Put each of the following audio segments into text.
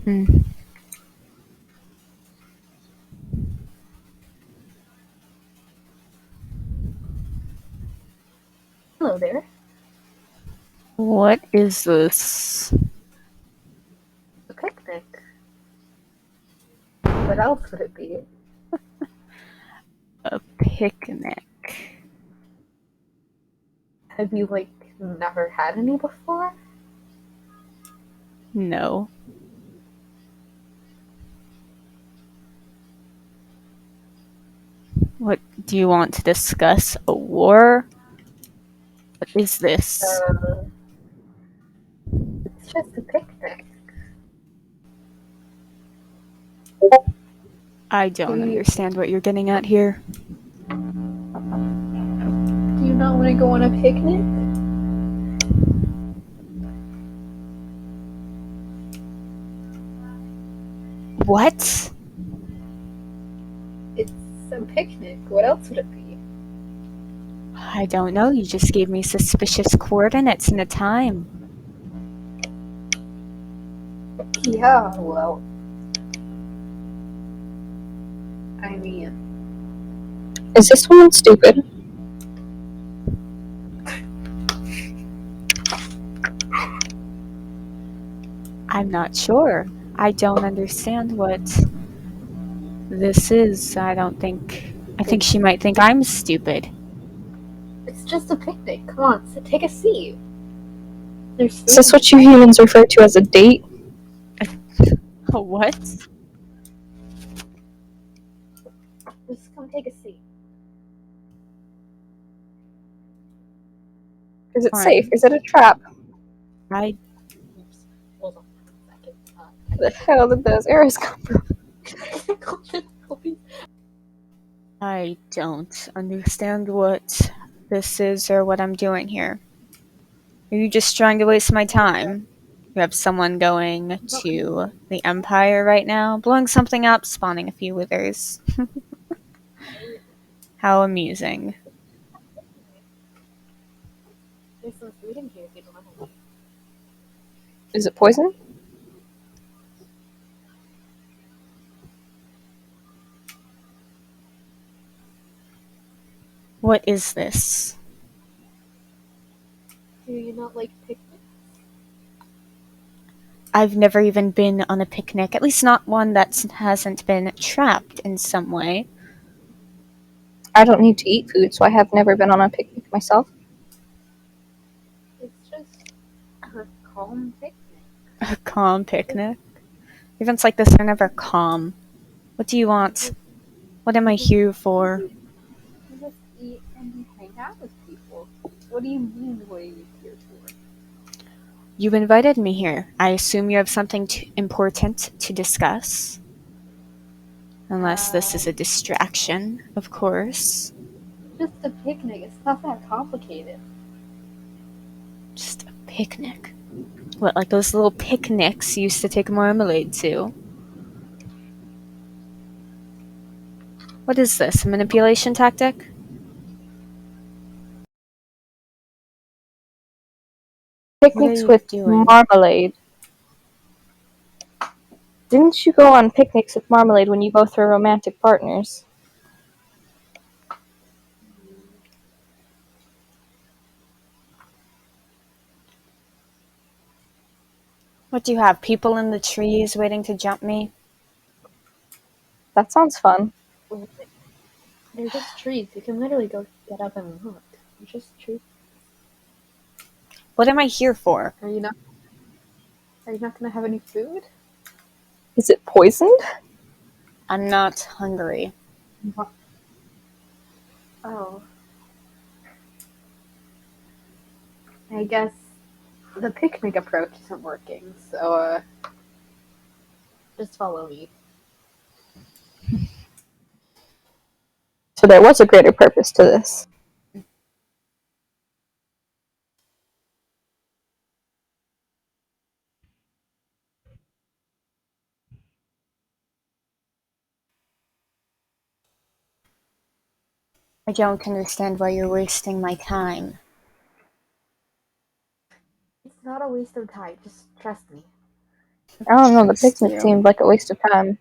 Hmm. Hello there. What is this? A picnic. What else would it be? A picnic. Have you, never had any before? No. What do you want to discuss? A war? What is this? It's just a picnic. I don't understand what you're getting at here. Do you not want to go on a picnic? What? It's a picnic. What else would it be? I don't know. You just gave me suspicious coordinates and a time. Yeah, well, I mean, Is this woman stupid? I'm not sure. I don't understand what this is. I think she might think I'm stupid. it's just a picnic. Come on, take a seat. There's food. Is this what you humans refer to as a date? What? Just come take a seat. Is it Fine. safe? Is it a trap? I Hold on a second. Where the hell did those arrows come from? I don't understand what this is or what I'm doing here. Are you just trying to waste my time? You have someone going to the Empire right now, blowing something up, spawning a few withers. How amusing. There's some food in here if you don't mind. Is it poison? What is this? Do you not like picnics? I've never even been on a picnic, at least not one that hasn't been trapped in some way. I don't need to eat food, so I have never been on a picnic myself. It's just a calm picnic. A calm picnic? Events like this are never calm. What do you want? What am I here for? You just eat and you hang out with people. What do you mean, what are you here for? You invited me here. I assume you have something important to discuss. Unless this is a distraction, of course. Just a picnic. It's not that complicated. Just a picnic. What, like those little picnics you used to take marmalade to? What is this, a manipulation tactic? Picnics with doing? marmalade. Didn't you go on picnics with marmalade when you both were romantic partners? What do you have, people in the trees waiting to jump me? That sounds fun. They're just trees. You can literally go get up and look. They're just trees. What am I here for? Are you not gonna have any food? Is it poisoned? I'm not hungry. Oh. I guess the picnic approach isn't working, so just follow me. So there was a greater purpose to this. I don't understand why you're wasting my time. It's not a waste of time, just trust me. I don't know, the Trust picnic you. seemed like a waste of time.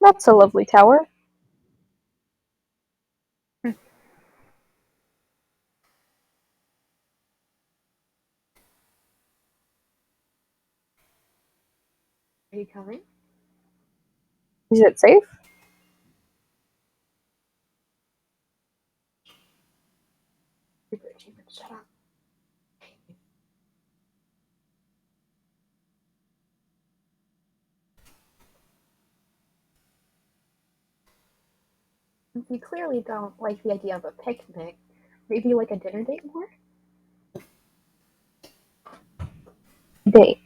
That's a lovely tower. Are you coming? Is it safe? Shut up. You clearly don't like the idea of a picnic. Maybe like a dinner date more? Date.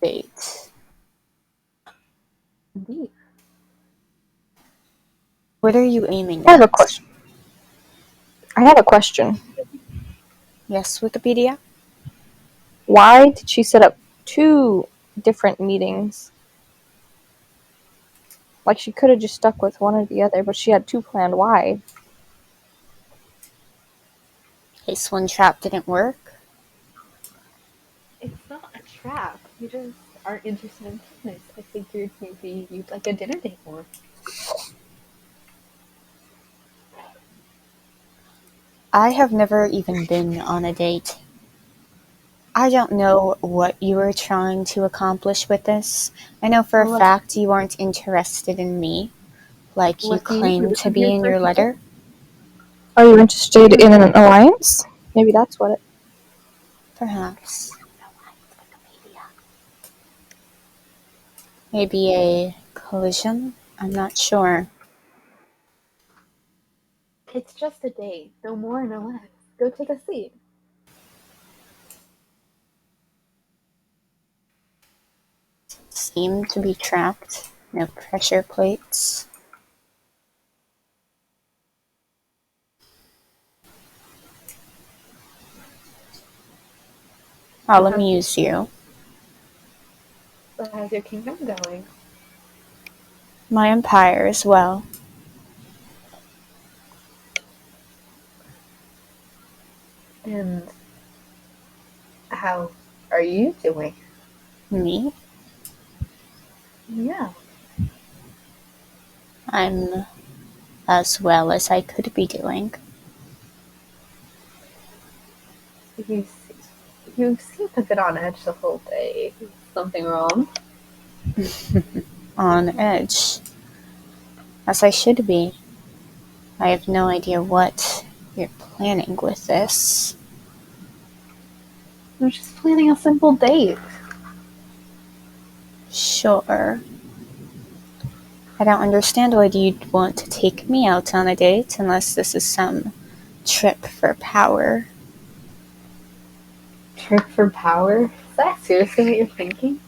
Date. Indeed. What are you aiming I have a at? question. I have a question. Yes, Wikipedia? Why did she set up 2 different meetings? Like, she could have just stuck with one or the other, but she had 2 planned. Why? Case one trap didn't work? It's not a trap. You just aren't interested in picnics. I figured maybe you'd like a dinner date more. I have never even been on a date. I don't know what you were trying to accomplish with this. I know for a fact you aren't interested in me, like you Lucky you, claim this to would be your in your first date. letter. Are you interested in an alliance? Maybe that's what it... Perhaps. Maybe a collision? I'm not sure. It's just a date. No more, no less. Go take a seat. Seem to be trapped. No pressure plates. I'll amuse you. So how's your kingdom going? My empire as well. And how are you doing? Me? Yeah. I'm as well as I could be doing. You seemed a bit on edge the whole day. Is something wrong? On edge. As I should be. I have no idea what you're planning with this. I'm just planning a simple date. Sure. I don't understand why you'd want to take me out on a date unless this is some trip for power. Trip for power? Is that seriously what you're thinking?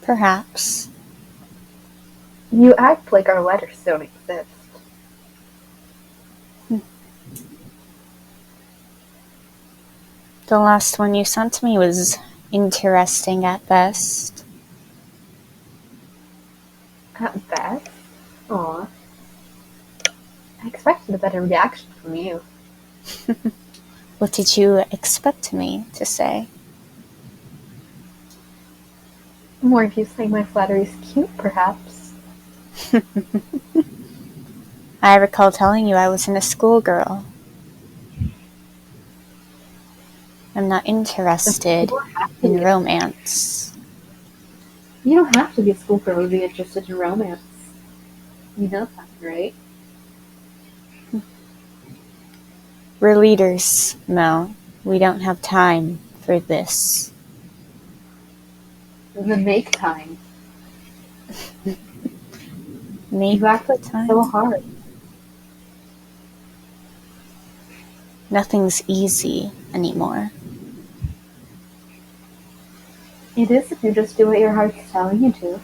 Perhaps. You act like our letters don't exist. The last one you sent me was interesting at best. At best? Aw. I expected a better reaction from you. What did you expect me to say? More if you saying my flattery's cute, perhaps. I recall telling you I wasn't a schoolgirl. I'm not interested in romance. You don't have to be a schoolgirl to be interested in romance. You know that, right? We're leaders, Mel. We don't have time for this. Then make time. Make You act like time? so hard. Nothing's easy anymore. It is if you just do what your heart's telling you to.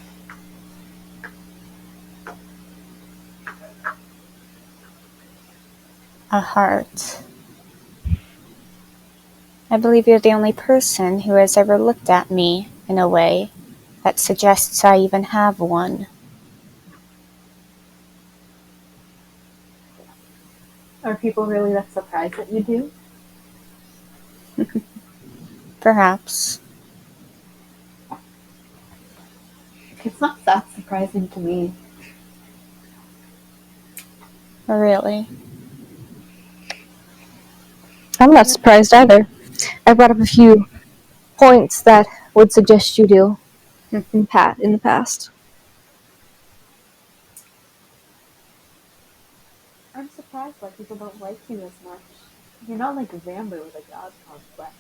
A heart. I believe you're the only person who has ever looked at me in a way that suggests I even have one. Are people really that surprised that you do? Perhaps. It's not that surprising to me. Really. I'm not surprised either. I brought up a few points that would suggest you do in the past. I'm surprised why people don't like you as much. You're not like a vampire with a god complex.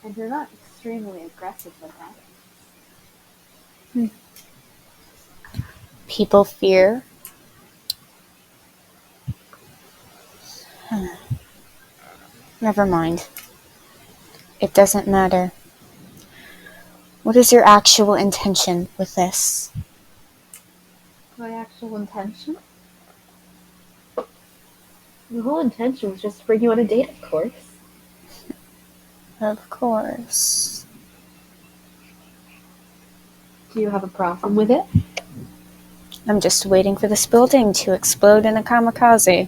And you're not extremely aggressive like that. People fear. Never mind. It doesn't matter. What is your actual intention with this? My actual intention? The whole intention was just to bring you on a date, of course. Of course. Do you have a problem with it? I'm just waiting for this building to explode in a kamikaze.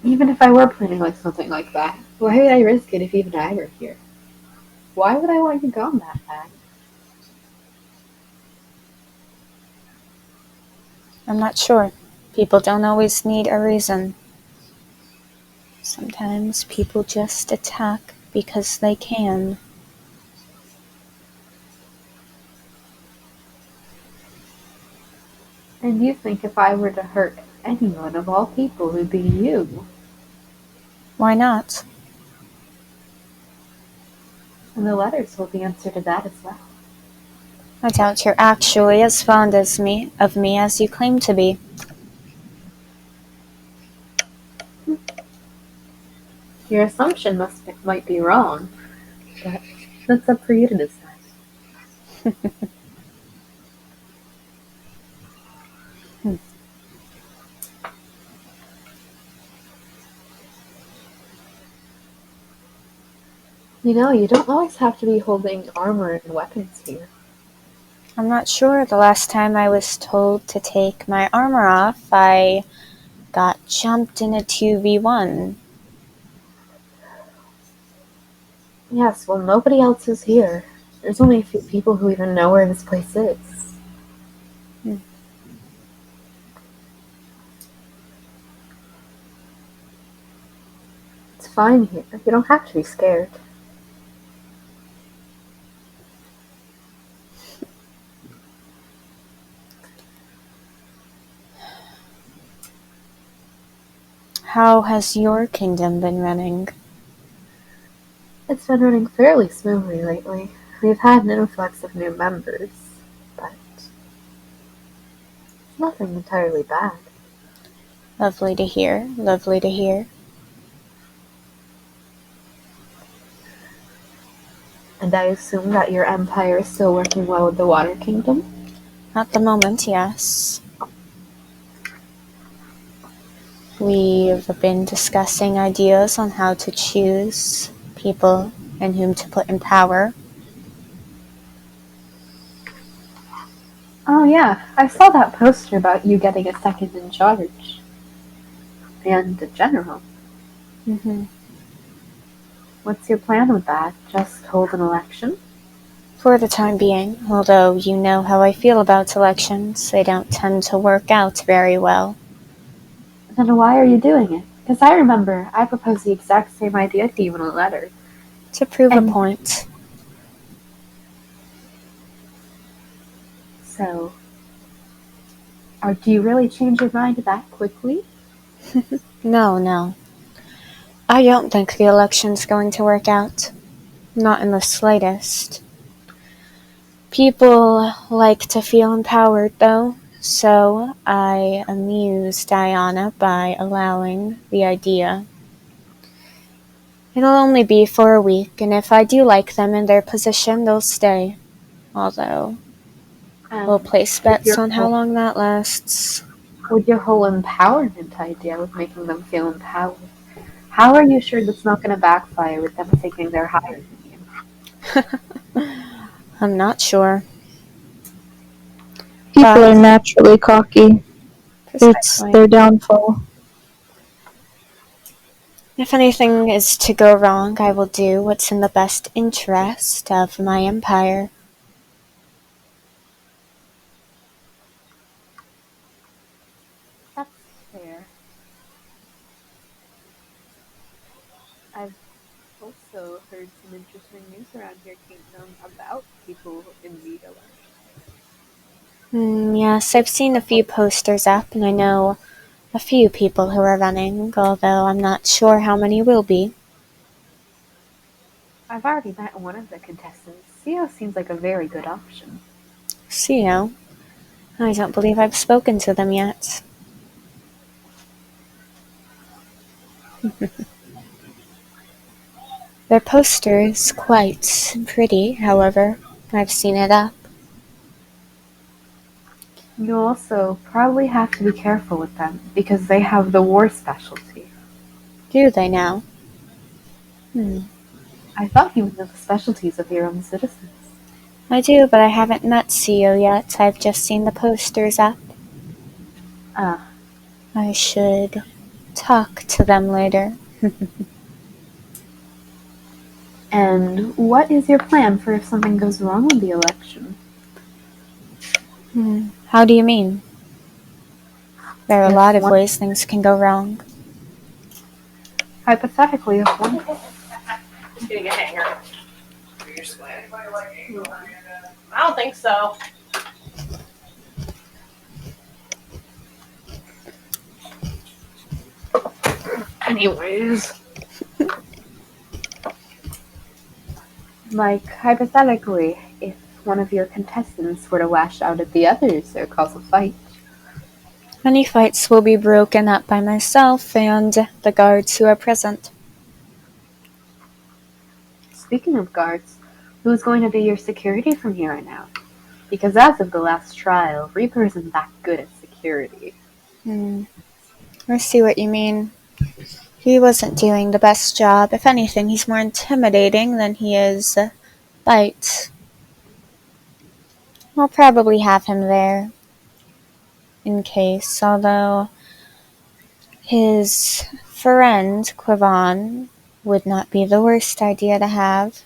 Even if I were planning like something like that, why would I risk it if even I were here? Why would I want you gone that bad? I'm not sure. People don't always need a reason. Sometimes people just attack because they can. And you think if I were to hurt anyone of all people, it would be you? Why not? And the letters hold the answer to that as well. I doubt you're actually as fond of me as you claim to be. Your assumption might be wrong, but that's up for you to decide. You know, you don't always have to be holding armor and weapons here. I'm not sure. The last time I was told to take my armor off, I got jumped in a 2v1. Yes, well, nobody else is here. There's only a few people who even know where this place is. It's fine here. You don't have to be scared. How has your kingdom been running? It's been running fairly smoothly lately. We've had an influx of new members, but nothing entirely bad. Lovely to hear. Lovely to hear. And I assume that your empire is still working well with the Water Kingdom? At the moment, yes. We've been discussing ideas on how to choose people and whom to put in power. Oh yeah, I saw that poster about you getting a second in charge. And a general. What's your plan with that? Just hold an election? For the time being, although you know how I feel about elections, they don't tend to work out very well. Then why are you doing it? Because I remember I proposed the exact same idea to you in a letter. To prove a point. So, do you really change your mind that quickly? No. I don't think the election's going to work out. Not in the slightest. People like to feel empowered, though, so I amused Diana by allowing the idea. It'll only be for a week, and if I do like them in their position, they'll stay. Although, we'll place bets on how long that lasts. With your whole empowerment idea with making them feel empowered, how are you sure that's not going to backfire with them thinking they're higher than you? I'm not sure. People But are naturally cocky. It's precisely. their downfall. If anything is to go wrong, I will do what's in the best interest of my empire. That's fair. I've also heard some interesting news around your kingdom about people in need of Yes, I've seen a few posters up, and I know a few people who are running, although I'm not sure how many will be. I've already met one of the contestants. 𝕻𝕗 seems like a very good option. 𝕻𝕗? I don't believe I've spoken to them yet. Their poster is quite pretty, however. I've seen it up. You also probably have to be careful with them, because they have the war specialty. Do they now? I thought you would know the specialties of your own citizens. I do, but I haven't met 𝕻𝕗 yet. I've just seen the posters up. Ah. I should talk to them later. And what is your plan for if something goes wrong with the election? How do you mean? There are a lot of ways things can go wrong. Hypothetically, if one... I'm getting a hanger. I don't think so. Anyways. Like, hypothetically, if one of your contestants were to lash out at the others or cause a fight. Any fights will be broken up by myself and the guards who are present. Speaking of guards, who's going to be your security from here on out? Because as of the last trial, Reaper isn't that good at security. I see what you mean. He wasn't doing the best job. If anything, he's more intimidating than he is bite. I'll probably have him there in case, although his friend ℚ𝕙𝕗 would not be the worst idea to have.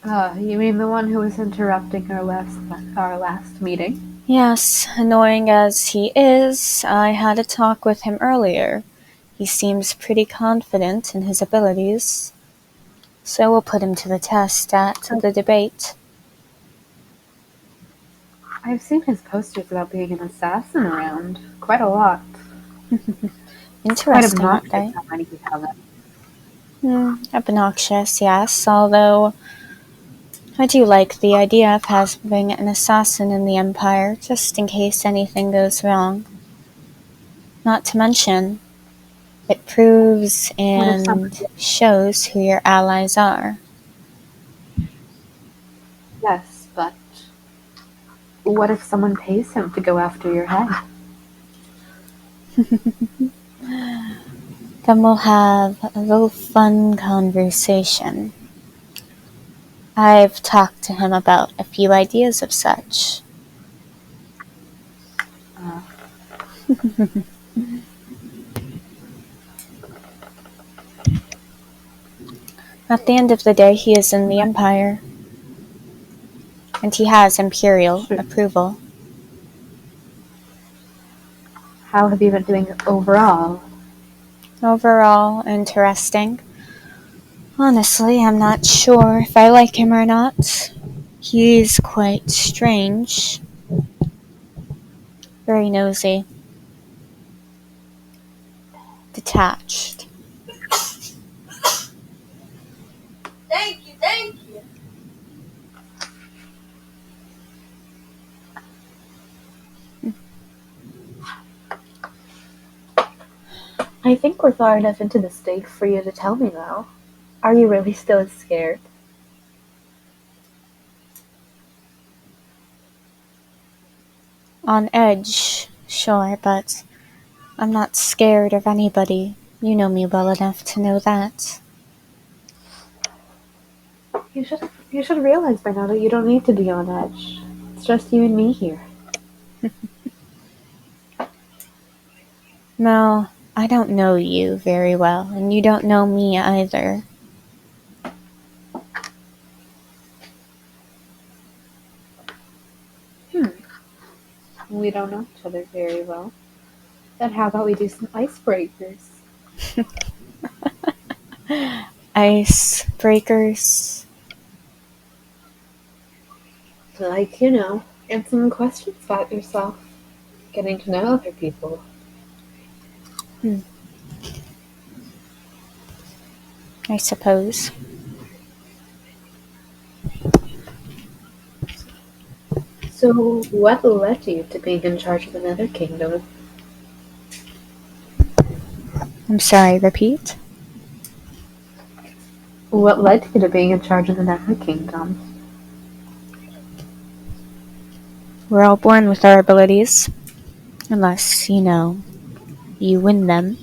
You mean the one who was interrupting our last meeting? Yes, annoying as he is, I had a talk with him earlier. He seems pretty confident in his abilities, so we'll put him to the test at the debate. I've seen his posters about being an assassin around quite a lot. Interesting, aren't they? How many people have it. Obnoxious, yes, although I do like the idea of having an assassin in the Empire, just in case anything goes wrong. Not to mention, it proves and shows who your allies are. Yes, but what if someone pays him to go after your head? Then we'll have a little fun conversation. I've talked to him about a few ideas of such. At the end of the day, he is in the Empire. And he has Imperial approval. How have you been doing overall? Overall, interesting. Honestly, I'm not sure if I like him or not. He's quite strange. Very nosy. Detached. Thank you. I think we're far enough into the stake for you to tell me, though. Are you really still as scared? On edge, sure, but I'm not scared of anybody. You know me well enough to know that. You should realize by now that you don't need to be on edge. It's just you and me here. No, I don't know you very well, and you don't know me either. We don't know each other very well. Then how about we do some icebreakers? Icebreakers. Like, answering questions about yourself. Getting to know other people. I suppose. So, what led you to being in charge of the Nether Kingdom? I'm sorry, repeat? What led you to being in charge of the Nether Kingdom? We're all born with our abilities. Unless, you win them.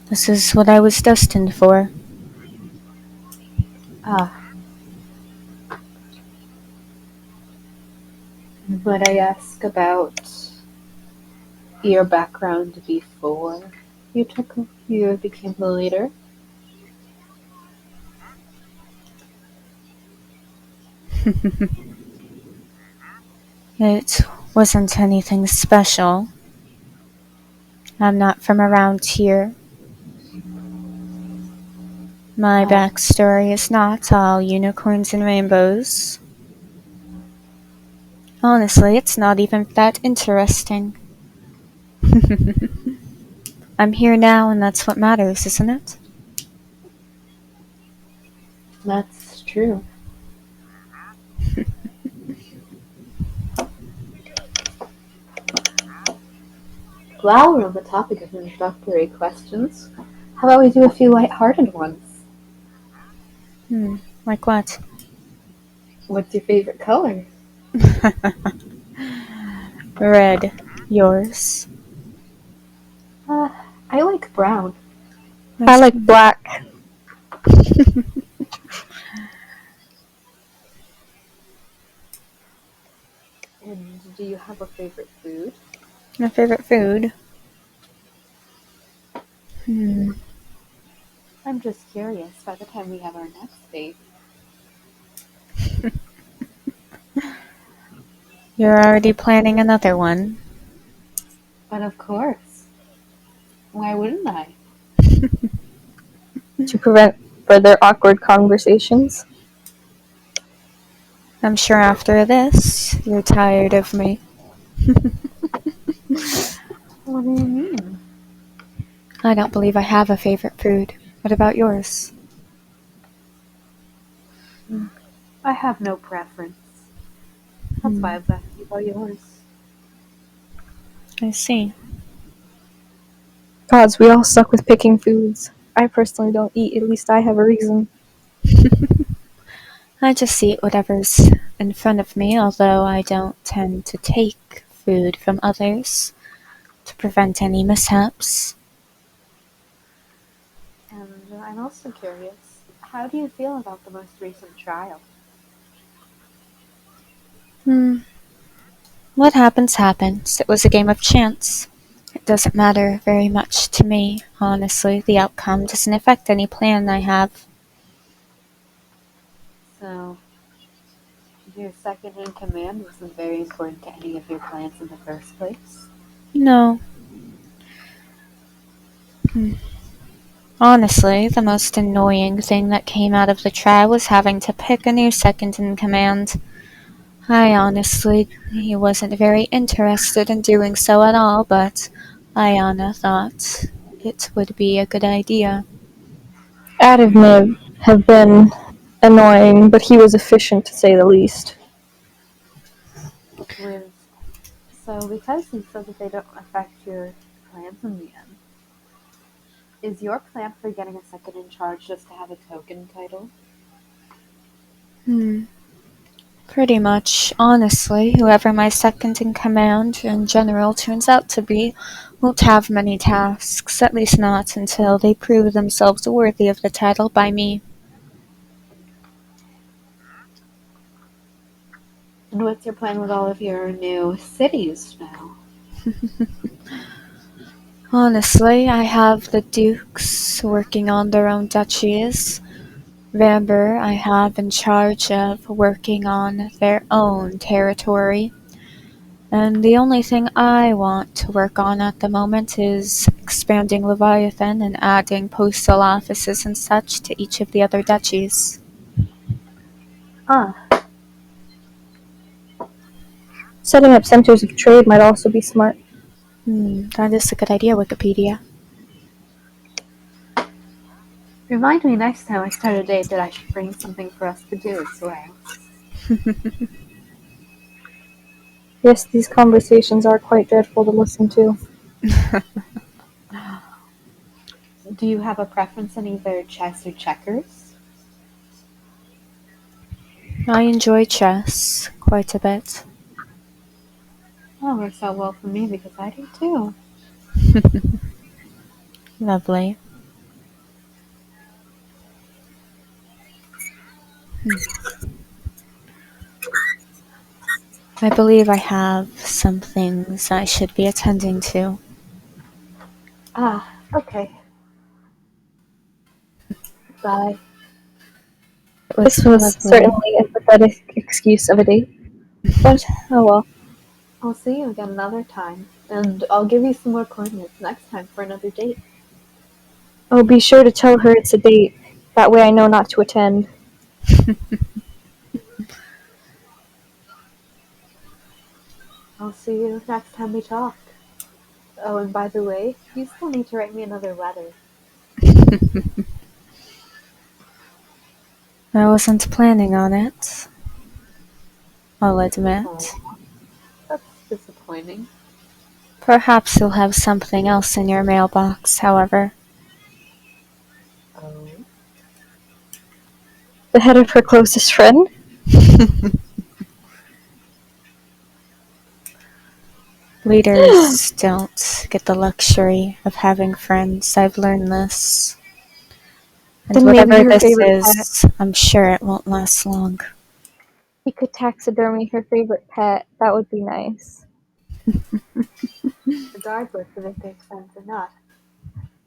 This is what I was destined for. Might I ask about your background before you became the leader? It wasn't anything special. I'm not from around here. My backstory is not all unicorns and rainbows. Honestly, it's not even that interesting. I'm here now, and that's what matters, isn't it? That's true. While we're on the topic of introductory questions, how about we do a few light-hearted ones? Like what? What's your favorite color? Red. Yours? I like brown. I like black. And do you have a favorite food? My favorite food? I'm just curious, by the time we have our next date. You're already planning another one. But of course. Why wouldn't I? To prevent further awkward conversations. I'm sure after this, you're tired of me. What do you mean? I don't believe I have a favorite food. What about yours? I have no preference. That's why I was asking you about yours. I see. Gods, we all suck with picking foods. I personally don't eat, at least I have a reason. I just eat whatever's in front of me, although I don't tend to take food from others to prevent any mishaps. And I'm also curious, how do you feel about the most recent trial? What happens, happens. It was a game of chance. It doesn't matter very much to me, honestly. The outcome doesn't affect any plan I have. So, your second in command wasn't very important to any of your plans in the first place? No. Honestly, the most annoying thing that came out of the trial was having to pick a new second in command. He wasn't very interested in doing so at all, but Ayana thought it would be a good idea. Addiv may have been annoying, but he was efficient to say the least. So, because you said that they don't affect your plans in the end, is your plan for getting a second in charge just to have a token title? Pretty much. Honestly, whoever my second in command and general turns out to be won't have many tasks, at least not until they prove themselves worthy of the title by me. And what's your plan with all of your new cities now? Honestly, I have the dukes working on their own duchies. Vamber I have in charge of working on their own territory. And the only thing I want to work on at the moment is expanding Leviathan and adding postal offices and such to each of the other duchies. Ah, Setting up centers of trade might also be smart. That is a good idea, Wikipedia. remind me next time I start a date that I should bring something for us to do as well. Yes, these conversations are quite dreadful to listen to. Do you have a preference in either chess or checkers? I enjoy chess quite a bit. Oh, works out well for me because I do too. Lovely. I believe I have some things I should be attending to. Ah, okay. Bye. It was This was lovely. certainly a pathetic excuse of a date, but oh well. I'll see you again another time, and I'll give you some more coordinates next time for another date. Oh, be sure to tell her it's a date. That way I know not to attend. I'll see you next time we talk. Oh, and by the way, you still need to write me another letter. I wasn't planning on it, I'll admit. Oh, that's disappointing. Perhaps you'll have something else in your mailbox, however. Oh. The head of her closest friend? Leaders don't get the luxury of having friends. I've learned this. And Then maybe whatever her this favorite pet. is, I'm sure it won't last long. He could taxidermy her favorite pet. That would be nice. Regardless of if they're friends or not.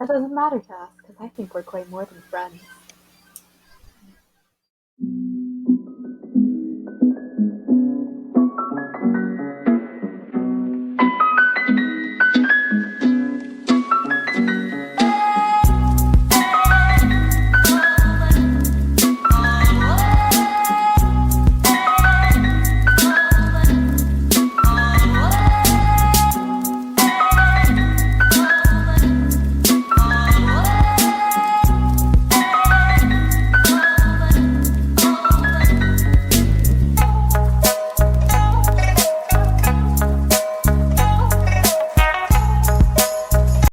That doesn't matter to us, because I think we're quite more than friends.